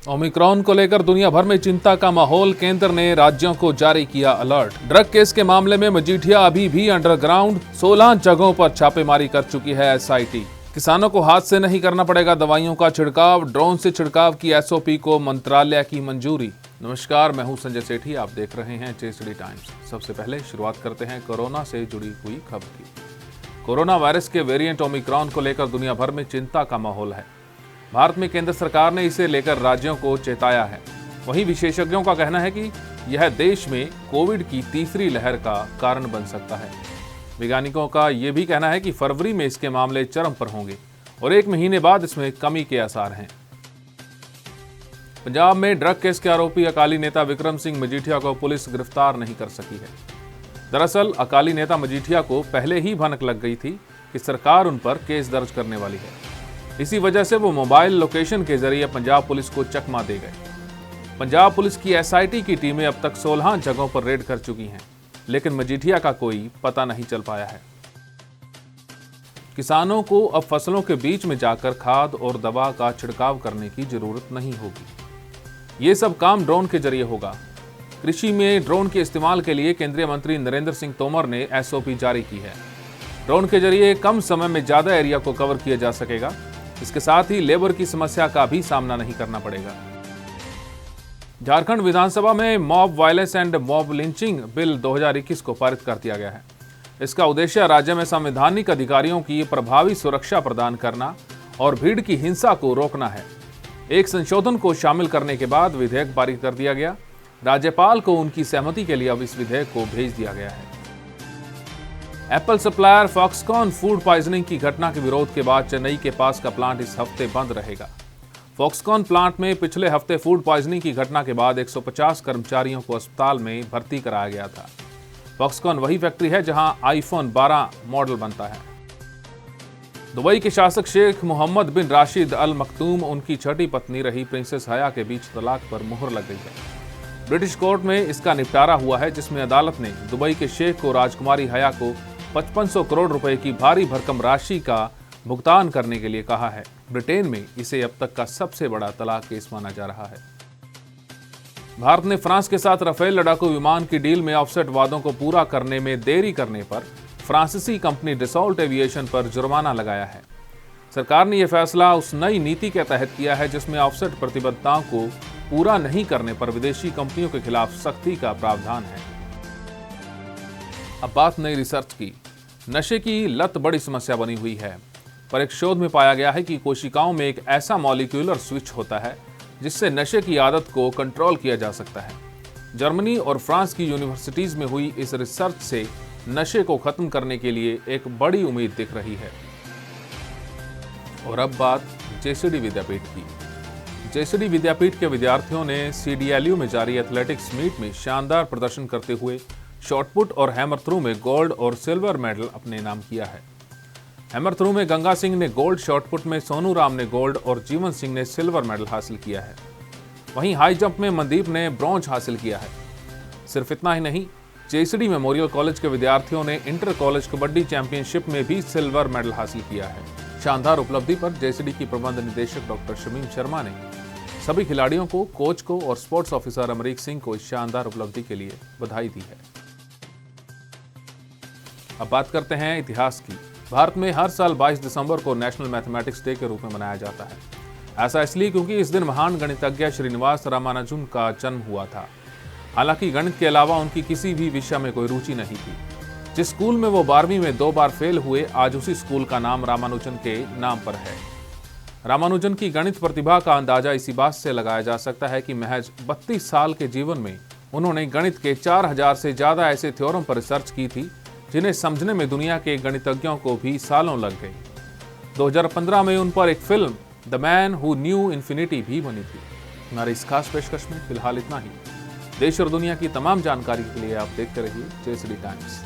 Omicron को लेकर दुनिया भर में चिंता का माहौल। केंद्र ने राज्यों को जारी किया अलर्ट। ड्रग केस के मामले में मजीठिया अभी भी अंडरग्राउंड। 16 जगहों पर छापेमारी कर चुकी है एसआईटी। किसानों को हाथ से नहीं करना पड़ेगा दवाइयों का छिड़काव। ड्रोन से छिड़काव की एसओपी को मंत्रालय की मंजूरी। नमस्कार, मैं हूं संजय सेठी। आप देख रहे हैं जेएसडी टाइम्स। सबसे पहले शुरुआत करते हैं कोरोना से जुड़ी हुई खबर की। कोरोना वायरस के वेरिएंट ओमिक्रॉन को लेकर दुनिया भर में चिंता का माहौल है। भारत में केंद्र सरकार ने इसे लेकर राज्यों को चेताया है। वहीं विशेषज्ञों का कहना है कि यह देश में कोविड की तीसरी लहर का कारण बन सकता है। वैज्ञानिकों का यह भी कहना है कि फरवरी में इसके मामले चरम पर होंगे और 1 महीने बाद इसमें कमी के आसार हैं। पंजाब में ड्रग केस के आरोपी अकाली नेता विक्रम सिंह मजीठिया को पुलिस गिरफ्तार नहीं कर सकी है। दरअसल अकाली नेता मजीठिया को पहले ही भनक लग गई थी कि सरकार उन पर केस दर्ज करने वाली है। इसी वजह से वो मोबाइल लोकेशन के जरिए पंजाब पुलिस को चकमा दे गए। पंजाब पुलिस की एसआईटी की टीमें अब तक 16 जगहों पर रेड कर चुकी हैं, लेकिन मजीठिया का कोई पता नहीं चल पाया है। किसानों को अब फसलों के बीच में जाकर खाद और दवा का छिड़काव करने की जरूरत नहीं होगी। ये सब काम ड्रोन के जरिए होगा। कृषि में ड्रोन के इस्तेमाल के लिए केंद्रीय मंत्री नरेंद्र सिंह तोमर ने एसओपी जारी की है। ड्रोन के जरिए कम समय में ज्यादा एरिया को कवर किया जा सकेगा। इसके साथ ही लेबर की समस्या का भी सामना नहीं करना पड़ेगा। झारखंड विधानसभा में mob violence and mob lynching bill 2021 को पारित कर दिया गया है। इसका उद्देश्य राज्य में संवैधानिक अधिकारियों की प्रभावी सुरक्षा प्रदान करना और भीड़ की हिंसा को रोकना है। एक संशोधन को शामिल करने के बाद विधेयक पारित कर दिया गया। राज्यपाल को उनकी सहमति के लिए अब इस विधेयक को भेज दिया गया है। Apple supplier Foxconn food poisoning की घटना के विरोध के बाद चेन्नई के पास का प्लांट इस हफ्ते बंद रहेगा। फॉक्सकॉन प्लांट में पिछले हफ्ते फूड पॉइजनिंग की घटना के बाद 150 कर्मचारियों को अस्पताल में भर्ती कराया गया था। फॉक्सकॉन वही फैक्ट्री है जहां आईफोन 12 मॉडल बनता है। दुबई के शासक शेख मोहम्मद बिन राशिद अल मखदूम उनकी छठी पत्नी रही प्रिंसेस हया के बीच तलाक पर मुहर लग गई है। ब्रिटिश कोर्ट में इसका निपटारा हुआ है, जिसमें अदालत ने दुबई के शेख को राजकुमारी हया को 5500 करोड़ रुपए की भारी भरकम राशि का भुगतान करने के लिए कहा है। ब्रिटेन में इसे अब तक का सबसे बड़ा तलाक केस माना जा रहा है। भारत ने फ्रांस के साथ राफेल लड़ाकू विमान की डील में ऑफसेट वादों को पूरा करने में देरी करने पर फ्रांसीसी कंपनी डसॉल्ट एविएशन पर जुर्माना लगाया है। सरकार ने यह फैसला उस नई नीति के तहत किया है जिसमें ऑफसेट प्रतिबद्धताओं को पूरा नहीं करने पर विदेशी कंपनियों के खिलाफ सख्ती का प्रावधान है। अब बात नई रिसर्च की। नशे की लत बड़ी समस्या बनी हुई है, पर एक शोध में पाया गया है कि कोशिकाओं में एक ऐसा मॉलिक्यूलर स्विच होता है जिससे नशे की आदत को कंट्रोल किया जा सकता है। जर्मनी और फ्रांस की यूनिवर्सिटीज में हुई इस रिसर्च से नशे को खत्म करने के लिए एक बड़ी उम्मीद दिख रही है। और अब बात जेएसडी विद्यापीठ की। जेएसडी विद्यापीठ के विद्यार्थियों ने सीडीएलयू में जारी एथलेटिक्स मीट में शानदार प्रदर्शन करते हुए शॉटपुट और हैमर थ्रो में गोल्ड और सिल्वर मेडल अपने नाम किया है। हैमर थ्रो में गंगा सिंह ने गोल्ड, शॉटपुट में सोनू राम ने गोल्ड और जीवन सिंह ने सिल्वर मेडल हासिल किया है। वहीं हाई जंप में मनदीप ने ब्रॉन्ज हासिल किया है। सिर्फ इतना ही नहीं, जेएसडी मेमोरियल कॉलेज के विद्यार्थियों ने इंटर कॉलेज कबड्डी चैंपियनशिप में भी सिल्वर मेडल हासिल किया है। शानदार उपलब्धि पर जेएसडी की प्रबंध निदेशक डॉक्टर शमीम शर्मा ने सभी खिलाड़ियों को, कोच को और स्पोर्ट्स ऑफिसर अमरीक सिंह को इस शानदार उपलब्धि के लिए बधाई दी है। अब बात करते हैं इतिहास की। भारत में हर साल 22 दिसंबर को नेशनल मैथमेटिक्स डे के रूप में मनाया जाता है। ऐसा इसलिए क्योंकि इस दिन महान गणितज्ञ श्रीनिवास रामानुजन का जन्म हुआ था। हालांकि गणित के अलावा उनकी किसी भी विषय में कोई रुचि नहीं थी। जिस स्कूल में वो 12वीं में 2 बार फेल हुए, आज उसी स्कूल का नाम रामानुजन के नाम पर है। रामानुजन की गणित प्रतिभा का अंदाजा इसी बात से लगाया जा सकता है कि महज 32 साल के जीवन में उन्होंने गणित के 4000 से ज्यादा ऐसे थ्योरम पर रिसर्च की थी जिन्हें समझने में दुनिया के गणितज्ञों को भी सालों लग गई। 2015 में उन पर एक film the man who knew infinity भी बनी थी। हमारे इस खास पेशकश में फिलहाल इतना ही। देश और दुनिया की तमाम जानकारी के लिए आप देखते रहिए जेएसडी टाइम्स।